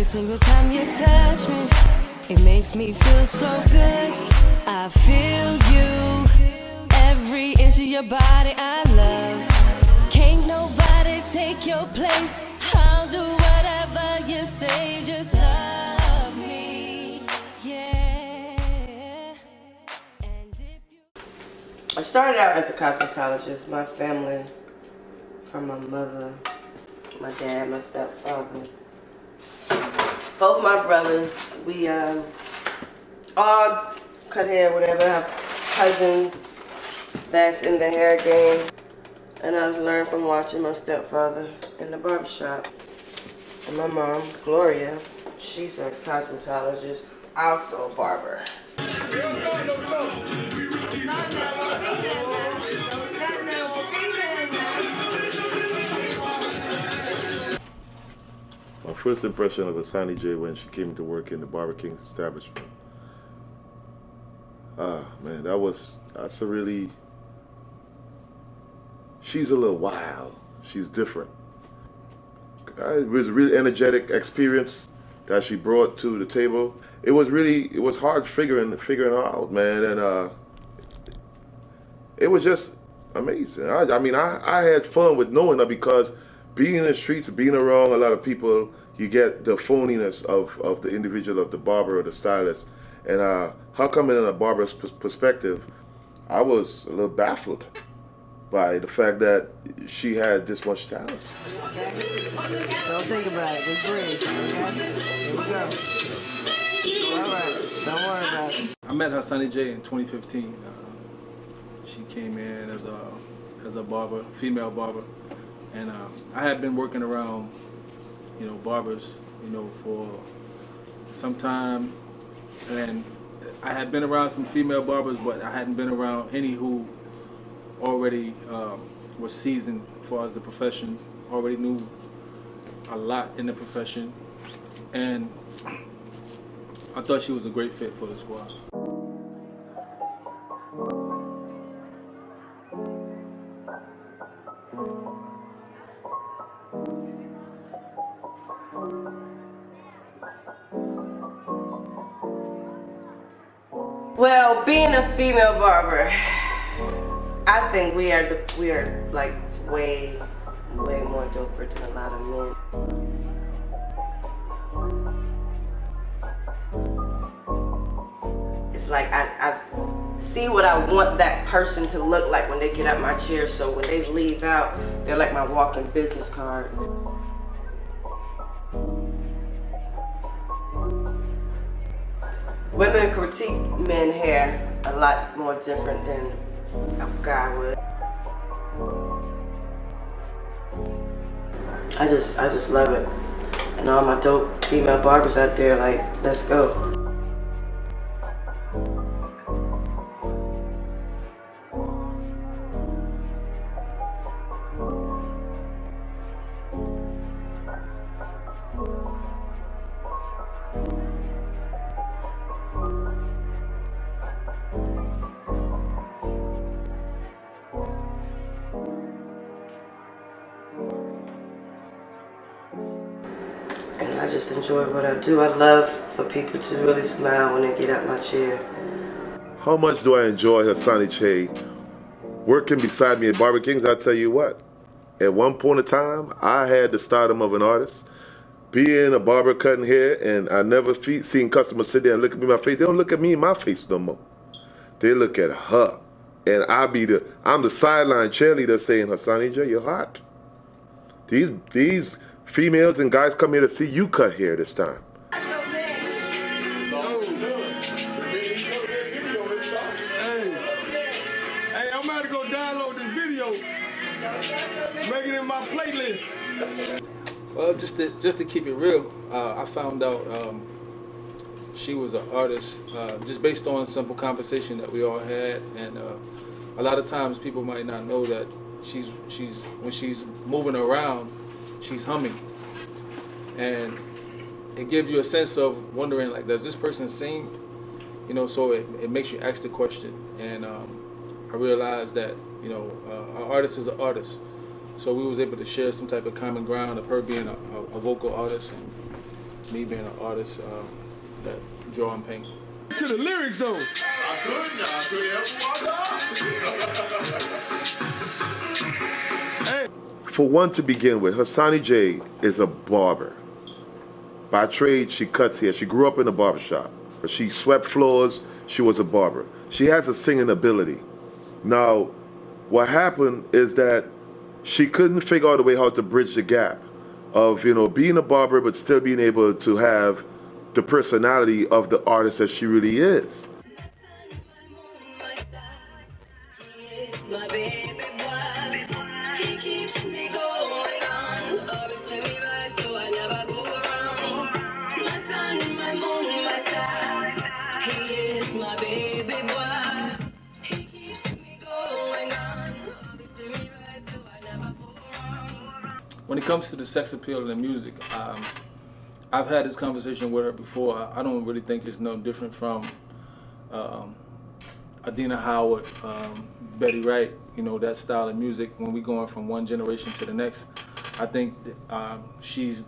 single time you touch me, it makes me feel so good. I feel you, every inch of your body I love. Can't nobody take your place. I'll do whatever you say, just love me, yeah. And if you... I started out as a cosmetologist. My family, from my mother, my dad, my stepfather, both my brothers, we all cut hair, whatever. I have cousins that's in the hair game. And I've learned from watching my stepfather in the barbershop. And my mom, Gloria, she's a cosmetologist, also a barber. My first impression of Hasani J when she came to work in the Barber King's establishment. Man, that's a really, she's a little wild. She's different. It was a really energetic experience that she brought to the table. It was hard figuring her out, man, and it was just amazing. I had fun with knowing her because being in the streets, being around a lot of people, you get the phoniness of the individual, of the barber or the stylist. And her coming in a barber's perspective, I was a little baffled by the fact that she had this much talent. Okay. Don't think about it. Just breathe. Okay? Here we go. All right. Don't worry about it. I met Hasani J in 2015. She came in as a barber, female barber, and I had been working around, barbers, for some time, and I had been around some female barbers, but I hadn't been around any who already was seasoned as far as the profession, already knew a lot in the profession, and I thought she was a great fit for the squad. Well, being a female barber, I think we are like way more doper than a lot of men. It's like I see what I want that person to look like when they get out my chair, so when they leave out, they're like my walking business card. Women critique men's hair a lot more different than a guy would. I just love it. And all my dope female barbers out there, like, let's go. And I just enjoy what I do. I love for people to really smile when they get out my chair. How much do I enjoy Hasani J working beside me at Barber King's? I tell you what, at one point in time, I had the stardom of an artist. Being a barber cutting hair, and I never seen customers sit there and look at me in my face. They don't look at me in my face no more. They look at her. And I'm the sideline cheerleader saying, Hasani J, you're hot. These females and guys come here to see you cut hair this time. Hey, I'm about to go download this video, make it in my playlist. Well, just to keep it real, I found out she was an artist just based on simple conversation that we all had, and a lot of times people might not know that she's when she's moving around, she's humming, and it gives you a sense of wondering, like, does this person sing? So it makes you ask the question, and I realized that an artist is an artist. So we was able to share some type of common ground of her being a vocal artist, and me being an artist that draw and paint. To the lyrics though. Hey. For one to begin with, Hasani J is a barber. By trade, she cuts hair. She grew up in a barber shop. She swept floors. She was a barber. She has a singing ability. Now, what happened is that she couldn't figure out a way how to bridge the gap of, you know, being a barber but still being able to have the personality of the artist that she really is. My baby boy, he keeps me going on. Always to me right, so I never go wrong. My sun, my moon, my star. He is my baby boy. He keeps me going on. Always to me right, so I never go wrong. When it comes to the sex appeal of the music, I've had this conversation with her before. I don't really think it's no different from Adina Howard, Betty Wright, you know, that style of music. When we going from one generation to the next, I think she's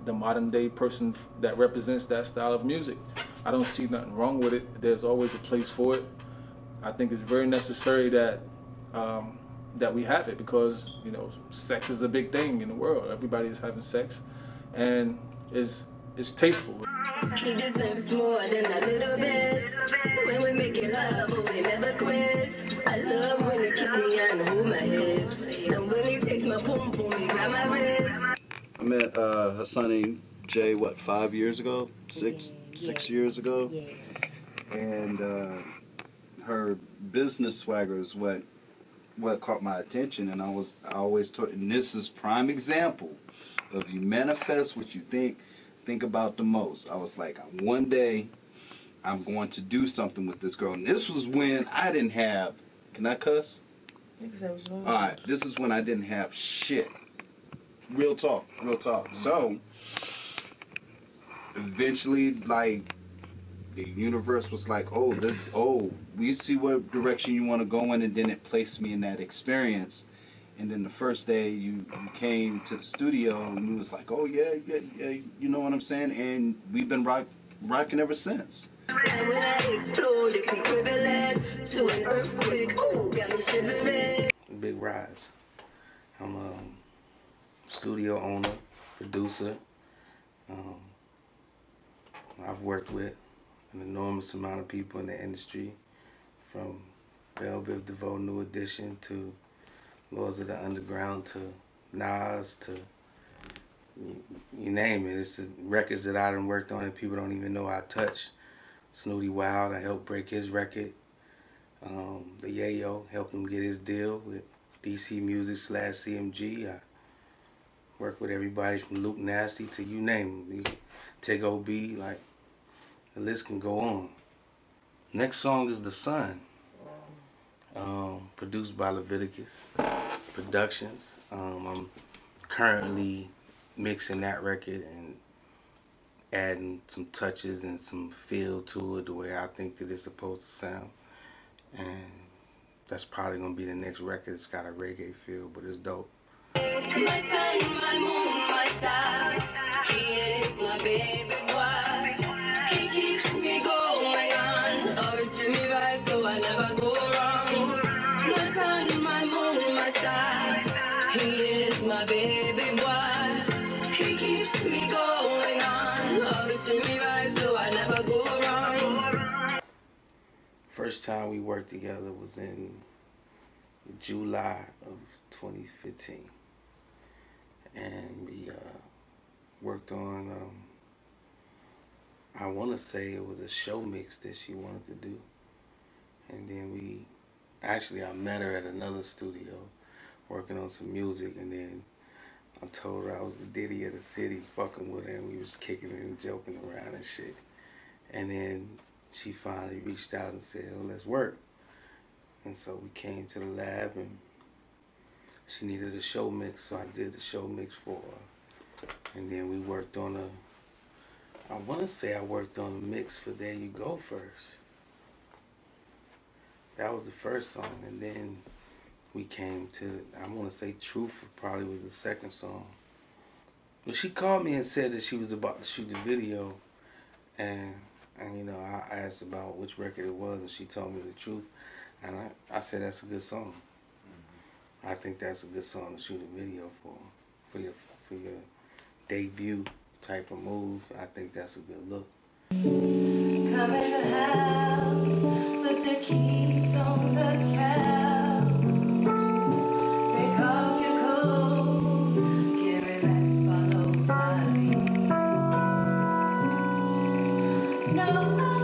the modern day person that represents that style of music. I don't see nothing wrong with it. There's always a place for it. I think it's very necessary that that we have it, because, you know, sex is a big thing in the world. Everybody's having sex, and it's tasteful. He deserves more than a little bit. When we make it love, we never quit. I love when he kiss me and hold my hips. And when he takes my pum pum, he grab my wrist. I met Hasani J, what, 5 years ago? Six years ago? Yeah. And her business swagger is what caught my attention, and I always taught, and this is prime example of you manifest what you think about the most. I was like, one day I'm going to do something with this girl. And this was when I didn't have, can I cuss? All right, this is when I didn't have shit. Real talk. So eventually, like, the universe was like, we see what direction you want to go in, and then it placed me in that experience. And then the first day you came to the studio, and you was like, oh yeah, you know what I'm saying? And we've been rocking ever since. And when I explode, it's equivalent to an earthquake. Oh, got me shivering. Big Rise. I'm a studio owner, producer. I've worked with an enormous amount of people in the industry, from Bell Biv DeVoe New Edition to Lords of the Underground to Nas to you name it. It's the records that I done worked on that people don't even know I touched. Snooty Wild, I helped break his record. The Yayo helped him get his deal with DC Music / CMG. I worked with everybody from Luke Nasty to you name them. Tig O.B., like, the list can go on. Next song is The Sun. Produced by Leviticus Productions. I'm currently mixing that record and adding some touches and some feel to it the way I think that it's supposed to sound. And that's probably gonna be the next record. It's got a reggae feel, but it's dope. My sun, my moon, my star. He is my baby boy. He keeps me going on. Always to me right, so I never go wrong. My sun, my moon, my star. He is my baby boy. He keeps me going on. Always to me right, so I never go wrong. First time we worked together was in July of 2015. And we worked on, I want to say it was a show mix that she wanted to do. And then I met her at another studio working on some music, and then I told her I was the Diddy of the city, fucking with her, and we was kicking it and joking around and shit. And then she finally reached out and said, oh, let's work. And so we came to the lab, and she needed a show mix, so I did the show mix for her. And then we worked on I want to say I worked on a mix for There You Go first. That was the first song, and then we came to, I want to say Truth probably was the second song. Well, she called me and said that she was about to shoot the video, and you know, I asked about which record it was, and she told me the truth, and I said that's a good song. I think that's a good song to shoot a video for your debut type of move. I think that's a good look. Come in the house with the keys on the couch. Take off your coat, get relaxed, follow my lead. No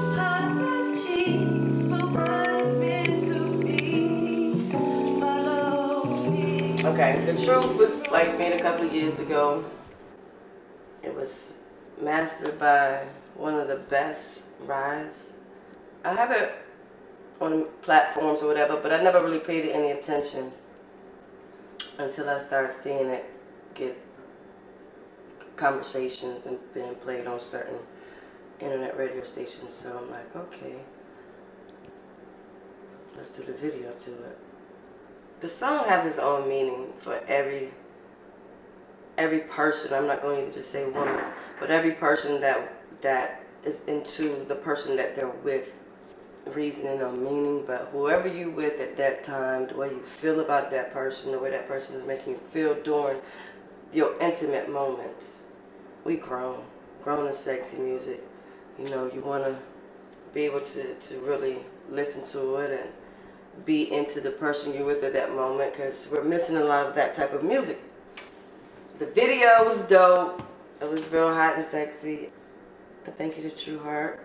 apologies for what's meant to be. Follow me. Okay, The Truth was like made a couple of years ago. It was mastered by one of the best, Rise. I have it on platforms or whatever, but I never really paid it any attention until I started seeing it get conversations and being played on certain internet radio stations. So I'm like, okay, let's do the video to it. The song has its own meaning for every person. I'm not going to just say woman, but every person that is into the person that they're with, reasoning or meaning. But whoever you with at that time, the way you feel about that person, the way that person is making you feel during your intimate moments. We grown and sexy music. You know, you want to be able to really listen to it and be into the person you're with at that moment, because we're missing a lot of that type of music. The video was dope. It was real hot and sexy. And thank you to True Heart.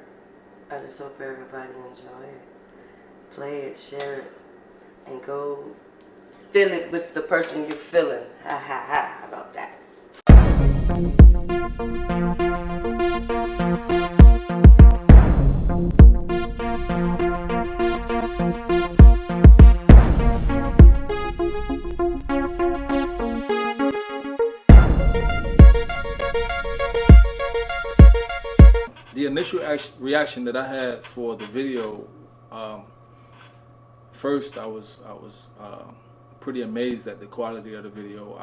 I just hope everybody enjoy it. Play it, share it, and go feel it with the person you're feeling. Ha ha ha. How about that? The initial reaction that I had for the video, first I was pretty amazed at the quality of the video.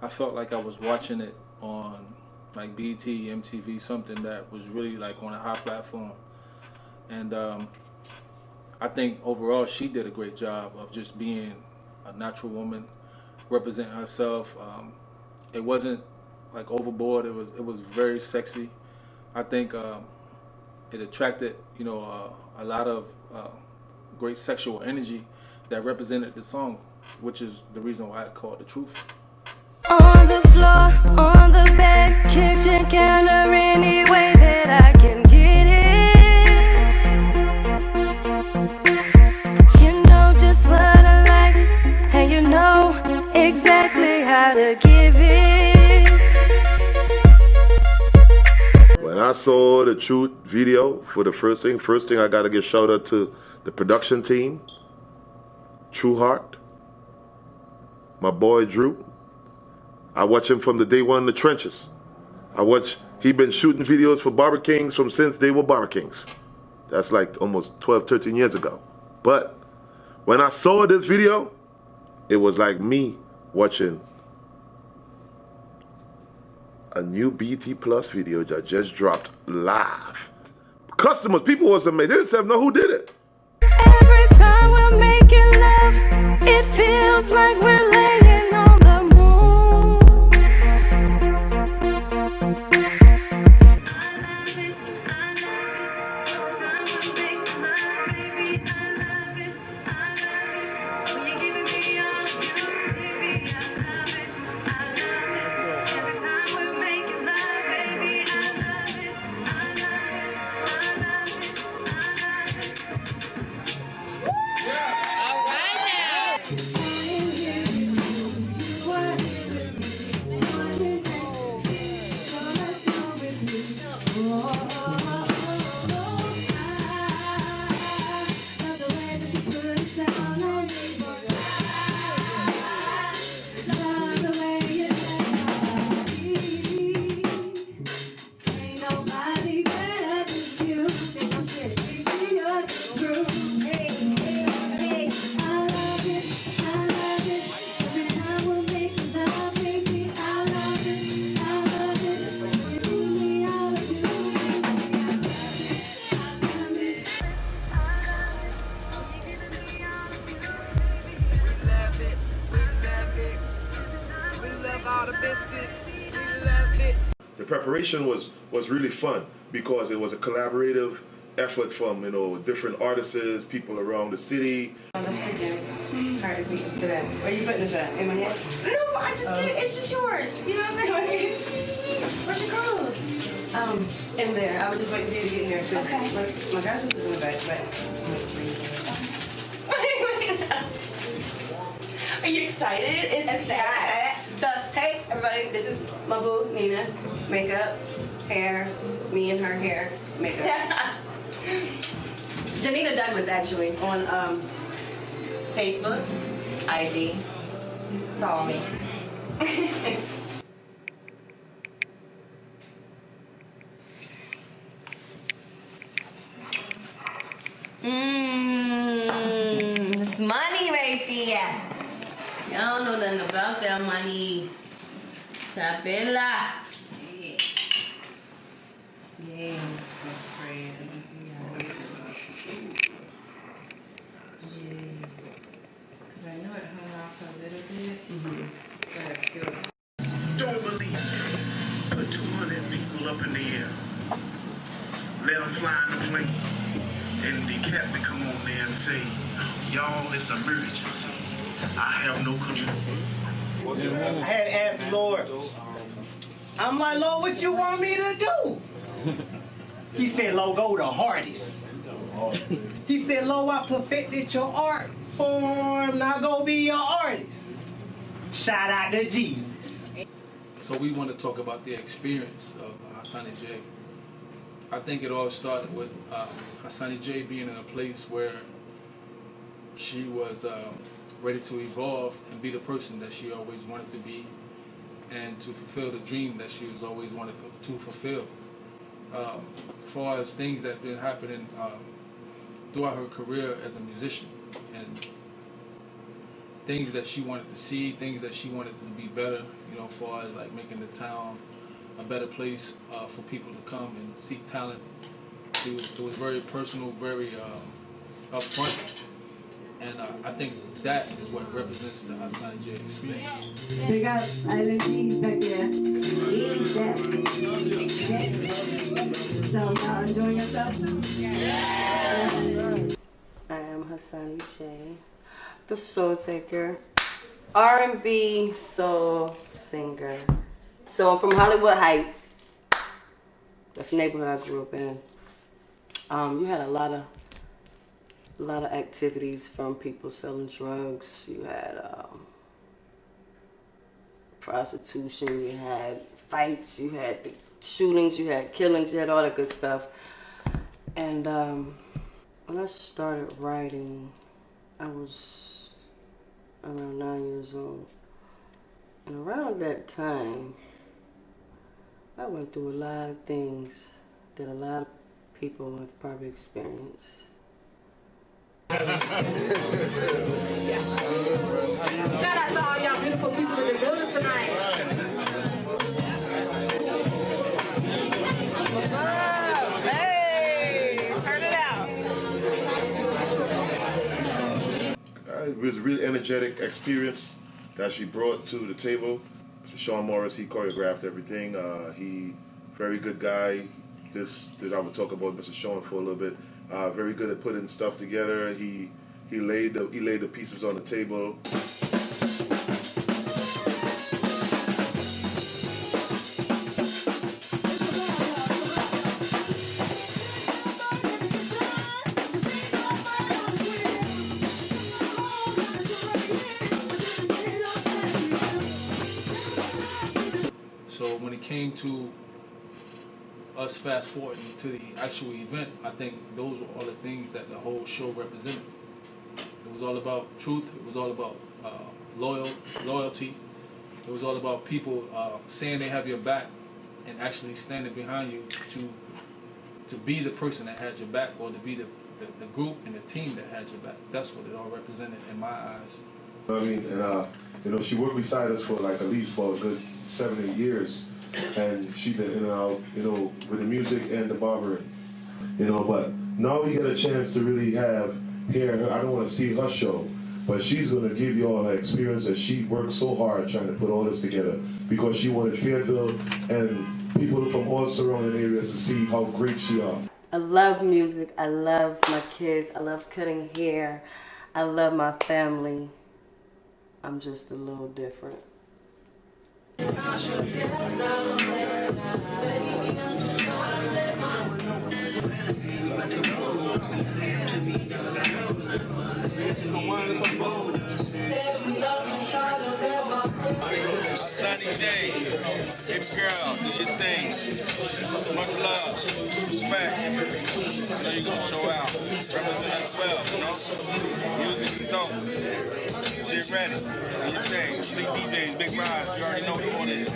I felt like I was watching it on like BET, MTV, something that was really like on a high platform. And I think overall she did a great job of just being a natural woman, representing herself. It wasn't like overboard. It was very sexy. I think it attracted, you know, a lot of great sexual energy that represented the song, which is the reason why I call it The Truth. On the floor, on the bed, kitchen counter, any way that I can get it. You know just what I like, and you know exactly how to give it. When I saw the Truth video for the first thing I got to give shout out to the production team, True Heart, my boy Drew. I watch him from the day one in the trenches. He been shooting videos for Barber Kings from since they were Barber Kings. That's like almost 12, 13 years ago. But when I saw this video, it was like me watching a new BT Plus video that just dropped live. Customers, people was amazed. They didn't even know who did it. Every time we're making love, it feels like we're laying on the moon. The preparation was really fun because it was a collaborative effort from different artists, people around the city. Where are you putting this at? In my hand? No, I just it's just yours. You know what I'm saying? Where's your clothes? In there. I was just waiting for you to get in there. Okay. My glasses is in the back, but. Are you excited? It's that. So, hey, everybody, this is my boo, Nina. Makeup, hair, me and her hair, makeup. Janina Douglas, actually, on Facebook, IG. Follow me. It's money right there. Y'all don't know nothing about that money. Chabela. Yeah, it's gonna spray it. Because I know it hung off a little bit. But it's still. Don't believe it. Put 200 people up in the air. Let them fly in the plane. And the captain come on there and say, y'all, it's emergency. I have no control. I had to ask the Lord. I'm like, Lord, what you want me to do? He said, Lord, go the hardest. He said, Lord, I perfected your art form. Now go be your artist. Shout out to Jesus. So we want to talk about the experience of Hasani J. I think it all started with Hasani J being in a place where she was ready to evolve and be the person that she always wanted to be, and to fulfill the dream that she was always wanted to fulfill. As far as things that have been happening throughout her career as a musician, and things that she wanted to see, things that she wanted to be better, as far as like making the town a better place for people to come and seek talent. It was very personal, very upfront. And I think that is what represents the Hasani J experience. Big up Island Cheese back there. 87. So y'all enjoying yourself? I am Hasani J, the soul taker, R&B soul singer. So I'm from Hollywood Heights. That's the neighborhood I grew up in. You had a lot of activities from people selling drugs. You had prostitution, you had fights, you had shootings, you had killings, you had all that good stuff. And when I started writing, I was around 9 years old. And around that time, I went through a lot of things that a lot of people have probably experienced. Shout out to all y'all beautiful people in the building tonight. What's up? Hey, turn it out. It was a really energetic experience that she brought to the table. Mr. Sean Morris, he choreographed everything. He very good guy. This I would talk about Mr. Sean for a little bit. Very good at putting stuff together. He laid the pieces on the table. So when it came to us fast forwarding to the actual event, I think those were all the things that the whole show represented. It was all about truth. It was all about loyalty. It was all about people saying they have your back and actually standing behind you to be the person that had your back, or to be the group and the team that had your back. That's what it all represented in my eyes. You know what I mean? And she worked beside us for like at least for a good 7 or 8 years. And she did in and out, with the music and the barbering, but now we get a chance to really hear her. I don't want to see her show. But she's going to give you all her experience that she worked so hard trying to put all this together because she wanted Fayetteville and people from all surrounding areas to see how great she are. I love music. I love my kids. I love cutting hair. I love my family. I'm just a little different. Sunny day, it's girl, do your thing. Much love, respect. I know you're gonna show out. Represent as well, you know? Music is dope. Get ready, do your thing. Big DJs, big rides, you already know what the one is.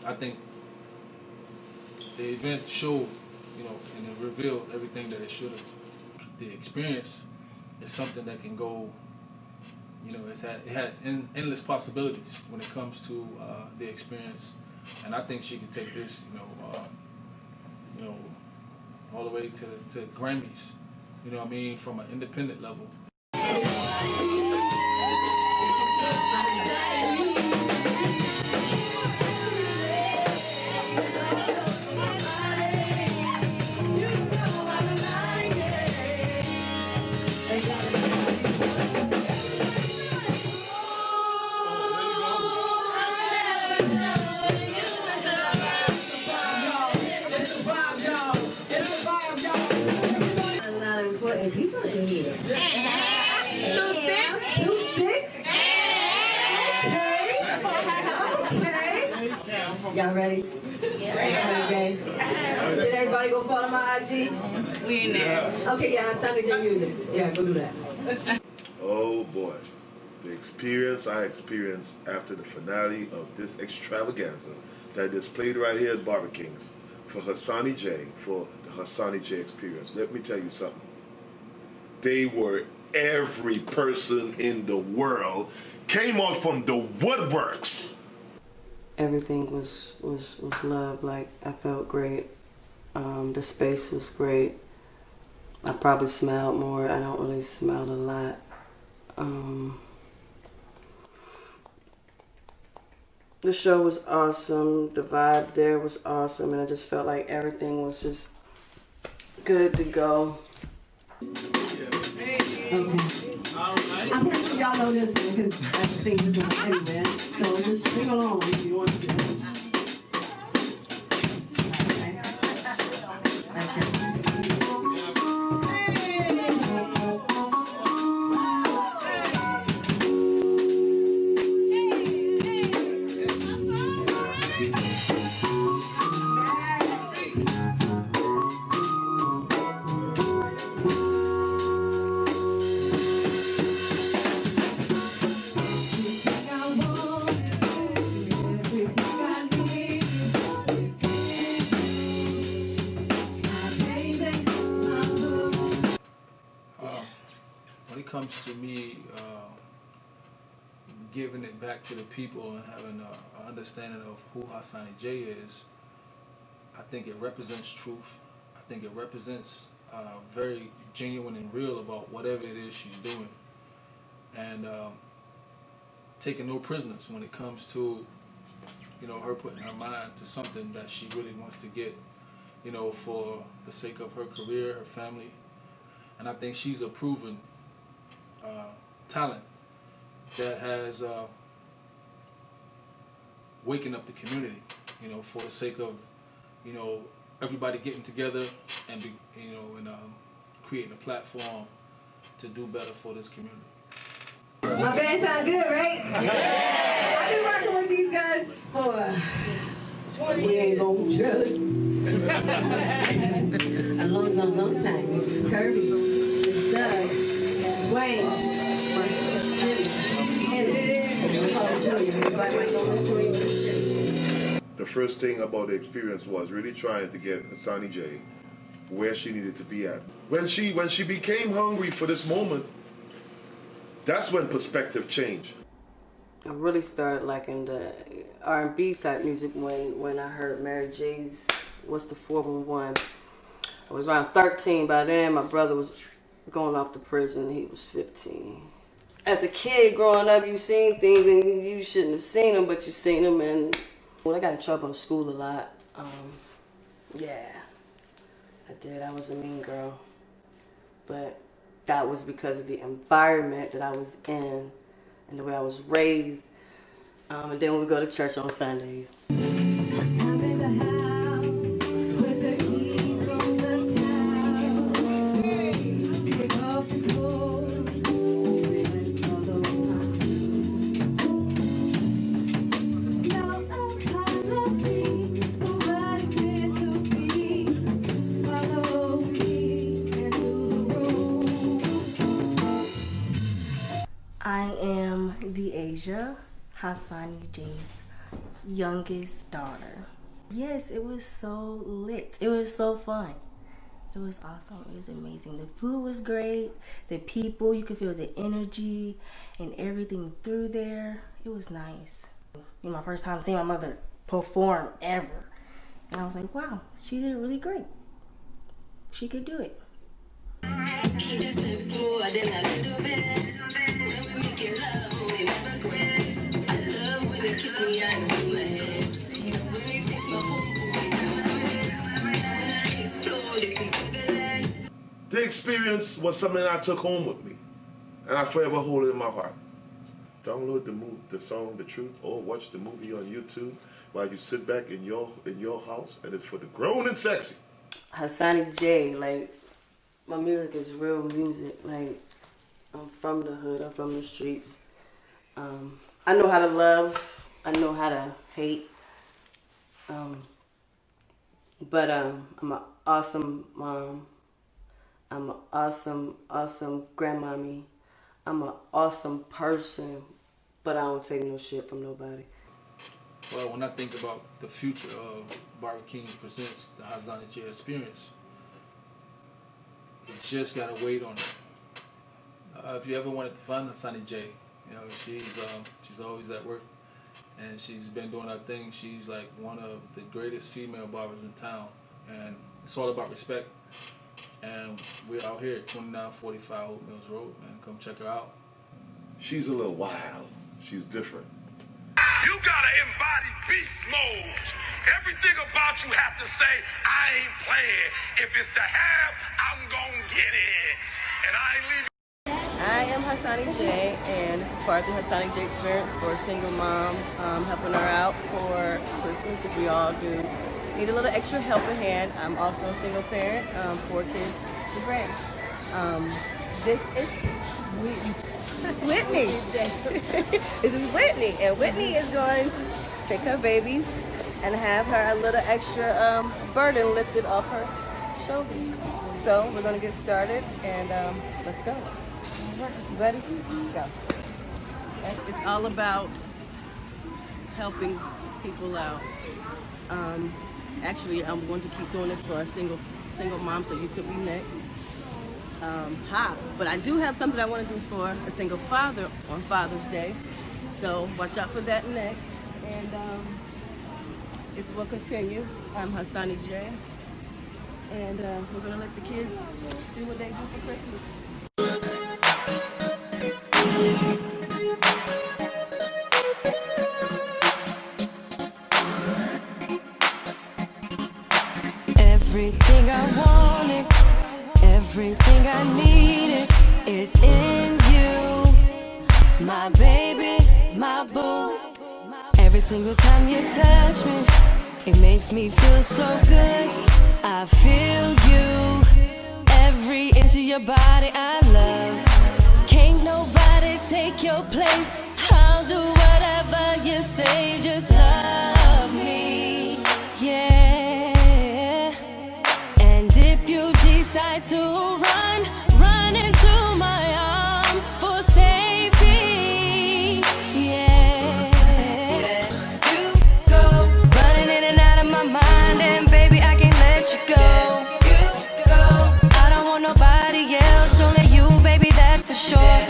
I think the event showed, you know, and it revealed everything that it should have. The experience is something that can go, you know, it has endless possibilities when it comes to the experience, and I think she can take this, you know, all the way to Grammys. You know what I mean, from an independent level. People in here. 2-6? Okay. Y'all ready? Yeah. Did everybody go follow my IG? We in there. Okay, yeah, it's time to J Music. Yeah, go do that. Oh boy. The experience I experienced after the finale of this extravaganza that is played right here at Barber Kings for Hasani J, for the Hasani J experience. Let me tell you something. They were every person in the world came out from the woodworks. Everything was love. Like, I felt great. The space was great. I probably smiled more. I don't really smile a lot. The show was awesome. The vibe there was awesome, and I just felt like everything was just good to go. Okay. I'm pretty sure y'all know this one because I've seen this one everywhere. So just sing along if you want to. When it comes to me giving it back to the people and having an understanding of who Hasani J is, I think it represents truth. I think it represents very genuine and real about whatever it is she's doing, and taking no prisoners when it comes to, you know, her putting her mind to something that she really wants to get, you know, for the sake of her career, her family. And I think she's a proven talent that has waking up the community, you know, for the sake of, you know, everybody getting together and be, you know, and creating a platform to do better for this community. My band sound good, right? Yeah. I've been working with these guys for 20 years. We ain't gonna tell it. A long time. It's Kirby, it's Doug, it's Wayne, The first thing about the experience was really trying to get Hasani J where she needed to be at. When she became hungry for this moment, that's when perspective changed. I really started liking the R&B type music when I heard Mary J's What's the 411. I was around 13 by then. My brother was going off to prison. He was 15. As a kid growing up, you seen things and you shouldn't have seen them, but you seen them, and well, I got in trouble in school a lot. Yeah, I did. I was a mean girl, but that was because of the environment that I was in and the way I was raised. And then we go to church on Sundays. I am Deasia, Hasani J's youngest daughter. Yes, it was so lit. It was so fun. It was awesome. It was amazing. The food was great. The people, you could feel the energy and everything through there. It was nice. You know, my first time seeing my mother perform ever. And I was like, wow, she did really great. She could do it. The experience was something I took home with me, and I forever hold it in my heart. Download the song The Truth, or watch the movie on YouTube while you sit back in your house, and it's for the grown and sexy. Hasani J, like, my music is real music. Like, I'm from the hood, I'm from the streets. I know how to love, I know how to hate. But I'm an awesome mom. I'm an awesome grandmommy. I'm an awesome person, but I don't take no shit from nobody. Well, when I think about the future of Barber King presents the Hasani J Xperience, you just gotta wait on it. If you ever wanted to find Hasani J, you know, she's always at work, and she's been doing her thing. She's like one of the greatest female barbers in town, and it's all about respect. And we're out here at 2945 Hope Mills Road, man. Come check her out. She's a little wild. She's different. You gotta embody beast mode. Everything about you has to say, I ain't playing. If it's to have, I'm gonna get it. And I ain't leaving. I am Hasani J, and this is part of the Hasani J Experience for a single mom, helping her out for Christmas, because we all do need a little extra helping hand. I'm also a single parent, 4 kids to raise. This is Whitney. This is Whitney, and Whitney is going to take her babies and have her a little extra burden lifted off her shoulders. So we're going to get started, and let's go. You ready? Go. It's all about helping people out. Actually, I'm going to keep doing this for a single mom, so you could be next. But I do have something I want to do for a single father on Father's Day, so watch out for that next. And this will continue. I'm Hasani J, And we're gonna let the kids do what they do for Christmas. Everything I wanted, everything I needed is in you. My baby, my boo. Every single time you touch me, it makes me feel so good. I feel you, every inch of your body I love. Can't nobody take your place. I'll do whatever you say, just love me, yeah. And if you decide to run into my arms for safety, yeah. You go running in and out of my mind, and baby I can't let you go. I don't want nobody else, only you, baby, that's for sure.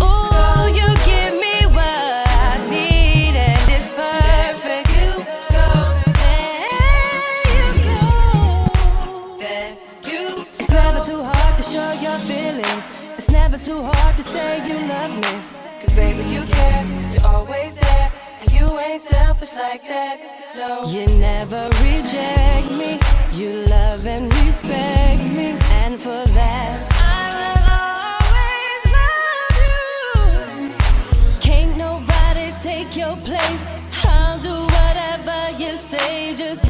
Ooh, you give me what I need, and it's perfect. It's never too hard to show your feeling. It's never too hard to say you love me. 'Cause baby, you care, you're always there, and you ain't selfish like that, no. You never reject me, you love and respect me, and for that I will always love you. Can't nobody take your place. I'll do whatever you say, just